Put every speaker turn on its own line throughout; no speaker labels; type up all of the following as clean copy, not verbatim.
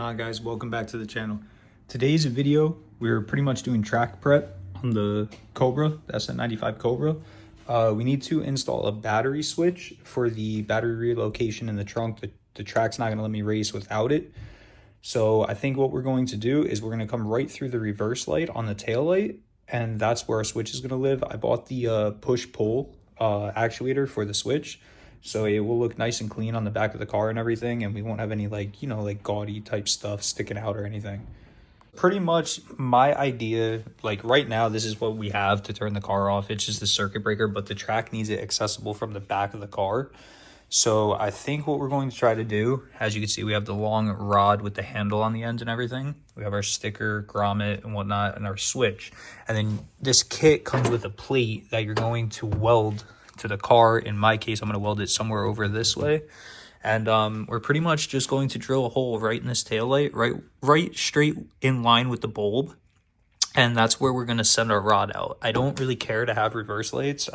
on, guys? Welcome back to the channel. Today's video, we're pretty much doing track prep on the Cobra, the SN95 Cobra. We need to install a battery switch for the battery relocation in the trunk. The track's not going to let me race without it. So I think what we're going to do is we're going to come right through the reverse light on the tail light, and that's where our switch is going to live. I bought the push-pull actuator for the switch, so it will look nice and clean on the back of the car and everything, and we won't have any like gaudy type stuff sticking out or anything. Pretty much my idea, like right now, this is what we have to turn the car off. It's just the circuit breaker, but the track needs it accessible from the back of the car. So I think what we're going to try to do, as you can see, we have the long rod with the handle on the end and everything. We have our sticker, grommet and whatnot, and our switch. And then this kit comes with a plate that you're going to weld to the car. In my case, I'm going to weld it somewhere over this way. And we're pretty much just going to drill a hole right in this taillight, right straight in line with the bulb. And that's where we're going to send our rod out. I don't really care to have reverse lights.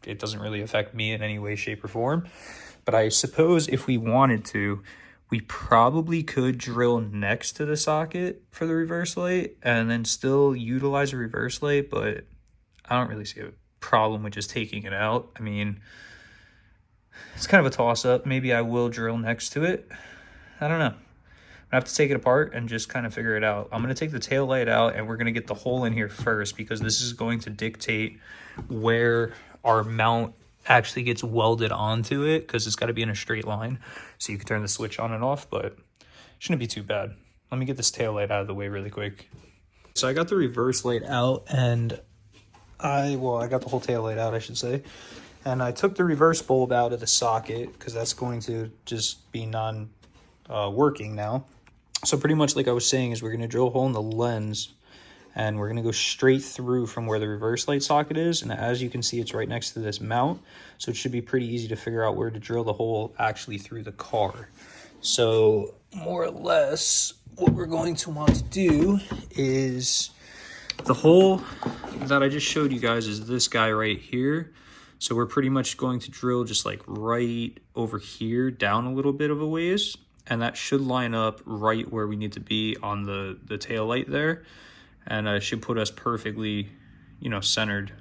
It doesn't really affect me in any way, shape, or form. But I suppose if we wanted to, we probably could drill next to the socket for the reverse light and then still utilize a reverse light, but I don't really see a problem with just taking it out. I mean, it's kind of a toss-up. Maybe I will drill next to it. I don't know. I have to take it apart and just kind of figure it out. I'm going to take the tail light out, and we're going to get the hole in here first because this is going to dictate where our mount actually gets welded onto it, because it's got to be in a straight line so you can turn the switch on and off, but it shouldn't be too bad. Let me get this tail light out of the way really quick. So I got the reverse light out, and I got the whole tail light out, I should say. And I took the reverse bulb out of the socket because that's going to just be working now. So pretty much like I was saying is we're going to drill a hole in the lens, and we're going to go straight through from where the reverse light socket is. And as you can see, it's right next to this mount. So it should be pretty easy to figure out where to drill the hole actually through the car. So more or less what we're going to want to do is the hole that I just showed you guys is this guy right here. So we're pretty much going to drill just like right over here, down a little bit of a ways. And that should line up right where we need to be on the tail light there. And should put us perfectly, centered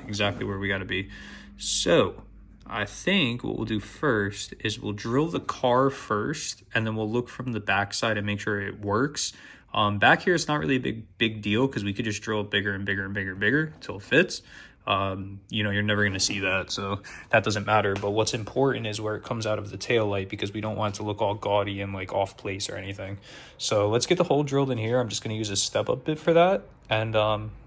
exactly where we got to be. So I think what we'll do first is we'll drill the car first, and then we'll look from the backside and make sure it works. Back here, it's not really a big deal because we could just drill it bigger and bigger and bigger and bigger until it fits. You're never going to see that, so that doesn't matter. But what's important is where it comes out of the tail light, because we don't want it to look all gaudy and like off place or anything. So let's get the hole drilled in here. I'm just going to use a step up bit for that, and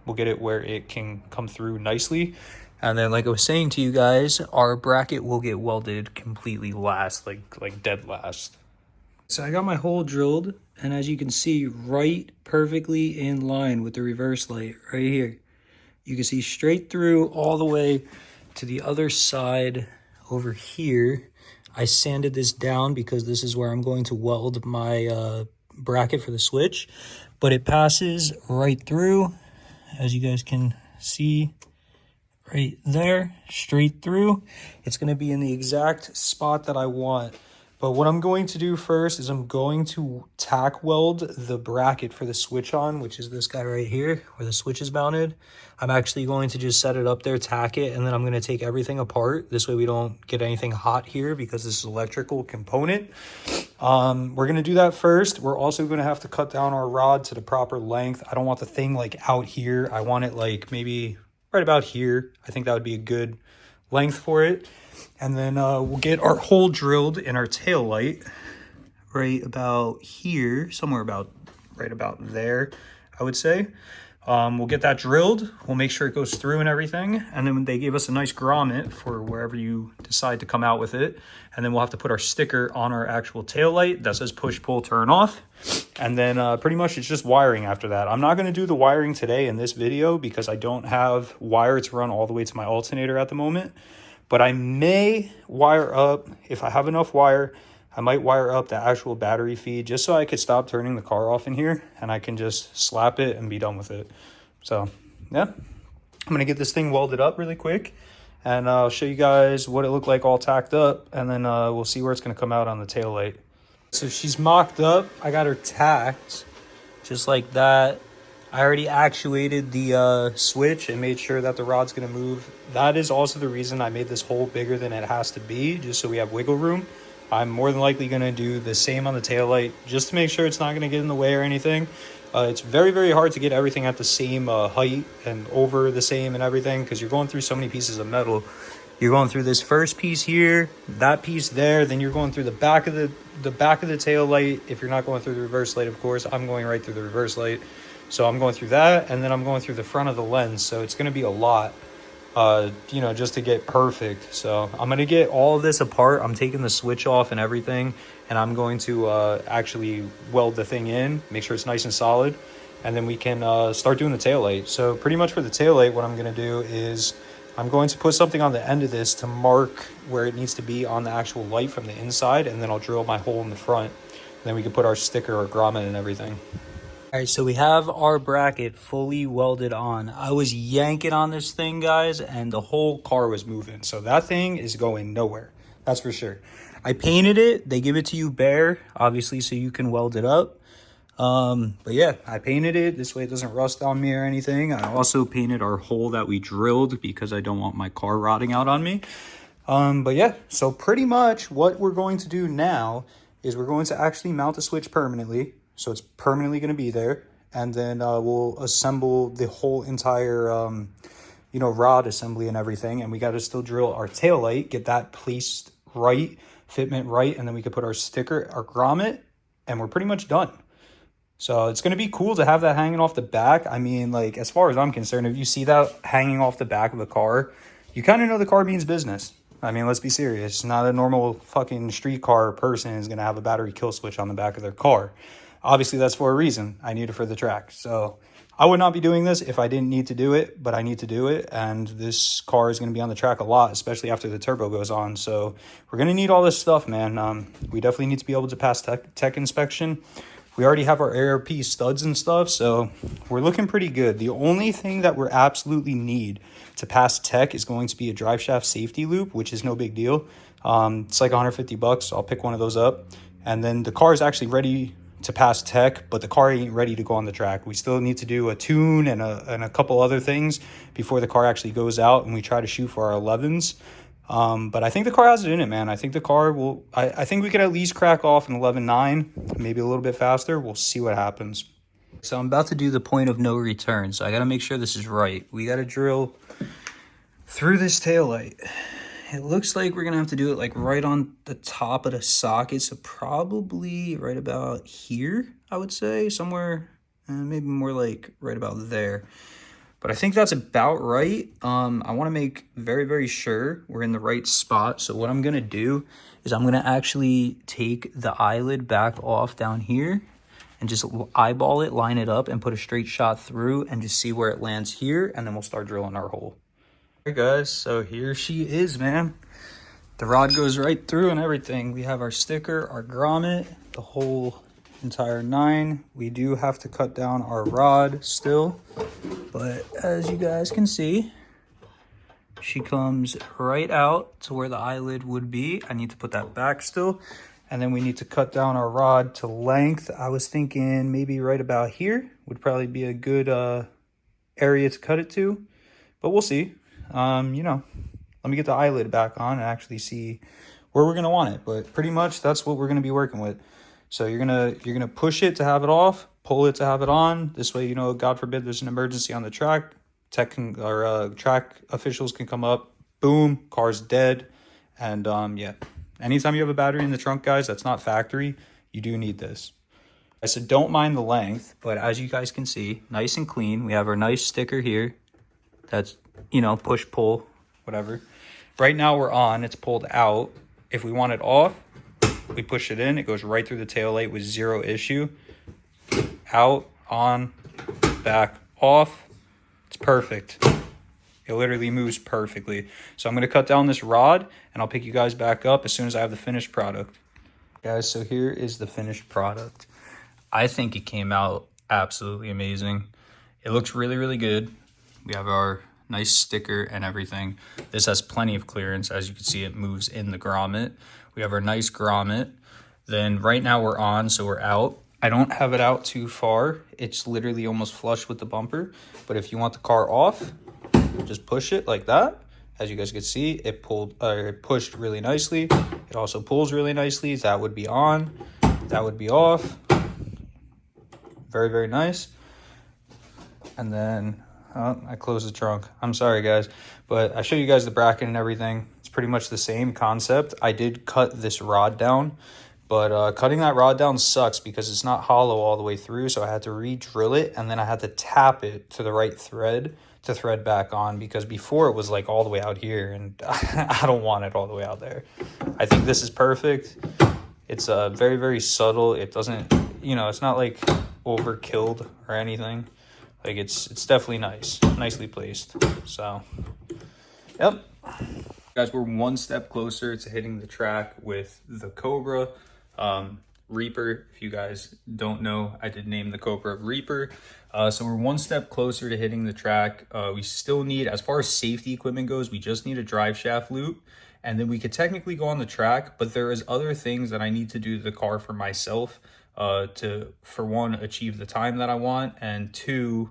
we'll get it where it can come through nicely. And then, like I was saying to you guys, our bracket will get welded completely last, like dead last. So I got my hole drilled, and as you can see, right perfectly in line with the reverse light right here. You can see straight through all the way to the other side over here. I sanded this down because this is where I'm going to weld my bracket for the switch. But it passes right through, as you guys can see right there, straight through. It's going to be in the exact spot that I want. But what I'm going to do first is I'm going to tack weld the bracket for the switch on, which is this guy right here where the switch is mounted. I'm actually going to just set it up there, tack it, and then I'm going to take everything apart. This way we don't get anything hot here because this is an electrical component. We're going to do that first. We're also going to have to cut down our rod to the proper length. I don't want the thing like out here. I want it like maybe right about here. I think that would be a good length for it. And then we'll get our hole drilled in our tail light right about here, somewhere right about there, I would say. We'll get that drilled. We'll make sure it goes through and everything. And then they gave us a nice grommet for wherever you decide to come out with it. And then we'll have to put our sticker on our actual tail light that says push, pull, turn off. And then pretty much it's just wiring after that. I'm not going to do the wiring today in this video because I don't have wire to run all the way to my alternator at the moment. But I may wire up, if I have enough wire, I might wire up the actual battery feed just so I could stop turning the car off in here and I can just slap it and be done with it. So, yeah, I'm going to get this thing welded up really quick, and I'll show you guys what it looked like all tacked up, and then we'll see where it's going to come out on the tail light. So she's mocked up. I got her tacked just like that. I already actuated the switch and made sure that the rod's going to move. That is also the reason I made this hole bigger than it has to be, just so we have wiggle room. I'm more than likely going to do the same on the taillight just to make sure it's not going to get in the way or anything. It's very, very hard to get everything at the same height and over the same and everything because you're going through so many pieces of metal. You're going through this first piece here, that piece there, then you're going through the back of the tail light. If you're not going through the reverse light, of course, I'm going right through the reverse light. So I'm going through that, and then I'm going through the front of the lens. So it's going to be a lot, you know, just to get perfect. So I'm going to get all of this apart. I'm taking the switch off and everything, and I'm going to actually weld the thing in, make sure it's nice and solid, and then we can start doing the tail light. So pretty much for the tail light, what I'm going to do is I'm going to put something on the end of this to mark where it needs to be on the actual light from the inside, and then I'll drill my hole in the front. And then we can put our sticker or grommet and everything. All right, so we have our bracket fully welded on. I was yanking on this thing, guys, and the whole car was moving. So that thing is going nowhere. That's for sure. I painted it. They give it to you bare, obviously, so you can weld it up. But yeah, I painted it. This way it doesn't rust on me or anything. I also painted our hole that we drilled because I don't want my car rotting out on me. But yeah, so pretty much what we're going to do now is we're going to actually mount the switch permanently. So it's permanently going to be there. And then we'll assemble the whole entire, you know, rod assembly and everything. And we got to still drill our tail light, get that placed right, fitment right. And then we could put our sticker, our grommet, and we're pretty much done. So it's going to be cool to have that hanging off the back. I mean, like, as far as I'm concerned, if you see that hanging off the back of a car, you kind of know the car means business. I mean, let's be serious. Not a normal fucking street car person is going to have a battery kill switch on the back of their car. Obviously, that's for a reason. I need it for the track. So I would not be doing this if I didn't need to do it, but I need to do it. And this car is going to be on the track a lot, especially after the turbo goes on. So we're going to need all this stuff, man. We definitely need to be able to pass tech inspection. We already have our ARP studs and stuff, so we're looking pretty good. The only thing that we're absolutely need to pass tech is going to be a drive shaft safety loop, which is no big deal. It's like 150 bucks. So I'll pick one of those up. And then the car is actually ready to pass tech, but the car ain't ready to go on the track. We still need to do a tune and a couple other things before the car actually goes out and we try to shoot for our 11s. But I think the car has it in it, man. I think the car will, I think we could at least crack off an 11.9, maybe a little bit faster. We'll see what happens. So I'm about to do the point of no return. So I got to make sure this is right. We got to drill through this taillight. It looks like we're going to have to do it like right on the top of the socket. So probably right about here, I would say, somewhere, maybe more like right about there. But I think that's about right. I want to make very, very sure we're in the right spot. So what I'm going to do is I'm going to actually take the eyelid back off down here and just eyeball it, line it up, and put a straight shot through and just see where it lands here. And then we'll start drilling our hole. Hey guys, so here she is, man. The rod goes right through and everything. We have our sticker, our grommet, the whole entire 9. We do have to cut down our rod still, but as you guys can see, she comes right out to where the eyelid would be. I need to put that back still, and then we need to cut down our rod to length. I was thinking maybe right about here would probably be a good area to cut it to, but we'll see. You know, let me get the eyelid back on and actually see where we're gonna want it, but pretty much that's what we're gonna be working with. So you're gonna push it to have it off, pull it to have it on. This way, you know, God forbid there's an emergency on the track, track officials can come up, boom, car's dead. And yeah, anytime you have a battery in the trunk, guys, that's not factory, you do need this. I said don't mind the length, but as you guys can see, nice and clean. We have our nice sticker here. That's, you know, push, pull, whatever. Right now we're on, it's pulled out. If we want it off, we push it in, it goes right through the tail light with zero issue. Out, on, back, off. It's perfect. It literally moves perfectly. So I'm going to cut down this rod and I'll pick you guys back up as soon as I have the finished product. Guys, so here is the finished product. I think it came out absolutely amazing. It looks really, really good. We have our nice sticker and everything. This has plenty of clearance. As you can see, it moves in the grommet. We have our nice grommet. Then right now we're on, so we're out. I don't have it out too far. It's literally almost flush with the bumper. But if you want the car off, just push it like that. As you guys can see, it pushed really nicely. It also pulls really nicely. That would be on. That would be off. Very, very nice. And then I closed the trunk. I'm sorry, guys, but I show you guys the bracket and everything. It's pretty much the same concept. I did cut this rod down, but cutting that rod down sucks because it's not hollow all the way through. So I had to re-drill it, and then I had to tap it to the right thread to thread back on, because before it was like all the way out here, and I don't want it all the way out there. I think this is perfect. It's very, very subtle. It doesn't, you know, it's not like overkilled or anything. Like it's definitely nice, nicely placed. So, yep. Guys, we're one step closer to hitting the track with the Cobra Reaper. If you guys don't know, I did name the Cobra Reaper. So we're one step closer to hitting the track. We still need, as far as safety equipment goes, we just need a drive shaft loop, and then we could technically go on the track, but there is other things that I need to do to the car for myself to, for one, achieve the time that I want, and two,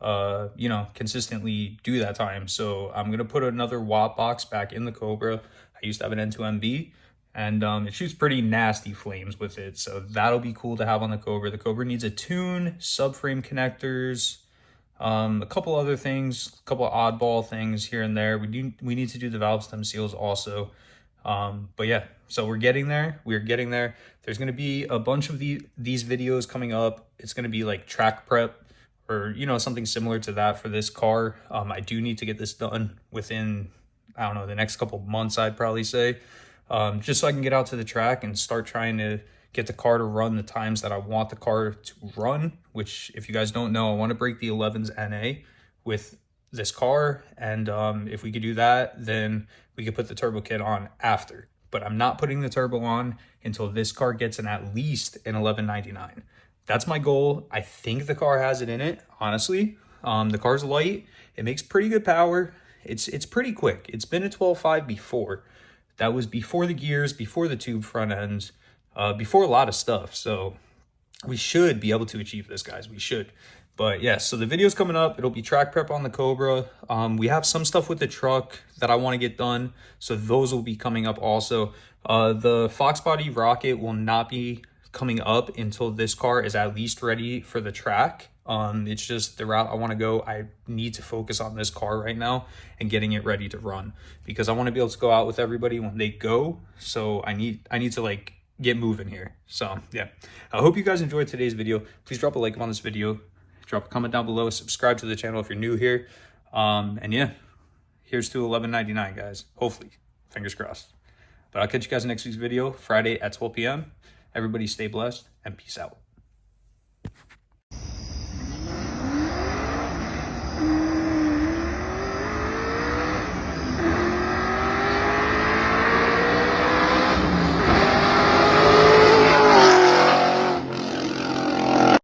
you know, consistently do that time. So I'm going to put another watt box back in the Cobra. I used to have an N2MB, and it shoots pretty nasty flames with it. So that'll be cool to have on the Cobra. The Cobra needs a tune, subframe connectors, a couple other things, a couple oddball things here and there. We need to do the valve stem seals also. But yeah, so we're getting there. We're getting there. There's going to be a bunch of these videos coming up. It's going to be like track prep, or, you know, something similar to that for this car. I do need to get this done within, I don't know, the next couple months, I'd probably say, just so I can get out to the track and start trying to get the car to run the times that I want the car to run, which, if you guys don't know, I want to break the 11s NA with this car. And if we could do that, then we could put the turbo kit on after. But I'm not putting the turbo on until this car gets at least an 1199. That's my goal. I think the car has it in it, honestly. The car's light. It makes pretty good power. It's pretty quick. It's been a 12.5 before. That was before the gears, before the tube front ends, before a lot of stuff. So we should be able to achieve this, guys. We should. But yeah, so the video's coming up. It'll be track prep on the Cobra. We have some stuff with the truck that I want to get done, so those will be coming up also. The Fox Body Rocket will not be coming up until this car is at least ready for the track. It's just the route I want to go. I need to focus on this car right now and getting it ready to run, because I want to be able to go out with everybody when they go. So I need to like get moving here. So yeah, I hope you guys enjoyed today's video. Please drop a like on this video, drop a comment down below, subscribe to the channel if you're new here. And yeah, here's to 1199, guys. Hopefully, fingers crossed. But I'll catch you guys in next week's video, Friday at 12 p.m. Everybody stay blessed and peace out.